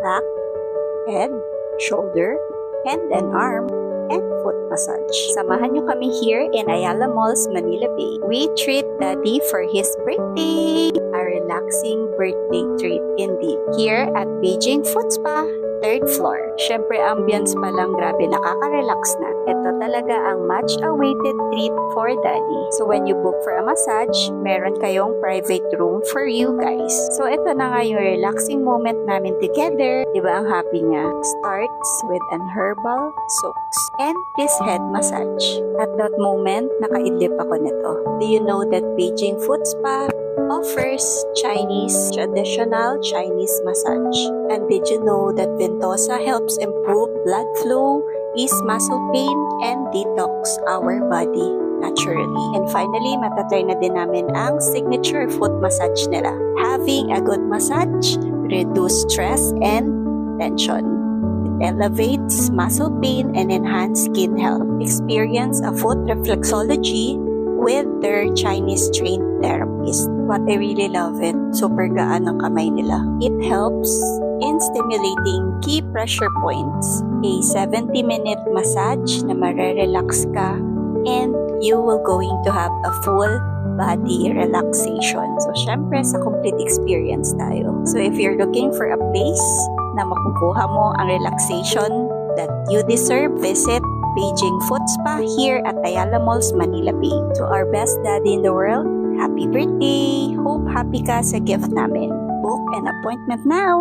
back, head, shoulder, hand and arm, and foot massage. Samahan nyo kami here in Ayala Malls, Manila Bay. We treat Daddy for his birthday. A relaxing birthday treat indeed. Here at Beijing Foot Spa, 3rd floor. Syempre, ambience pa lang, grabe, nakaka-relax na. Ito talaga ang much-awaited treat for Daddy. So when you book for a massage, meron kayong private room for you guys. So ito na nga yung relaxing moment namin together. Diba ang happy niya? Starts with an herbal soaks and this head massage. At that moment, nakaidlip ako nito. Do you know that Beijing Foot Spa offers traditional Chinese massage? And did you know that Ventosa helps improve blood flow, ease muscle pain, and detox our body naturally? And finally, matatry na din namin ang signature foot massage nila. Having a good massage reduce stress and tension. It elevates muscle pain and enhance skin health. Experience a foot reflexology with their Chinese trained therapist. What I really love it, super gaan ang kamay nila. It helps in stimulating key pressure points. A 70-minute massage na marerelax ka and you will going to have a full body relaxation. So, syempre, sa complete experience tayo. So, if you're looking for a place na makukuha mo ang relaxation that you deserve, visit Beijing Foot Spa here at Ayala Malls, Manila Bay. To our best daddy in the world, happy birthday! Hope happy ka sa gift namin. Book an appointment now!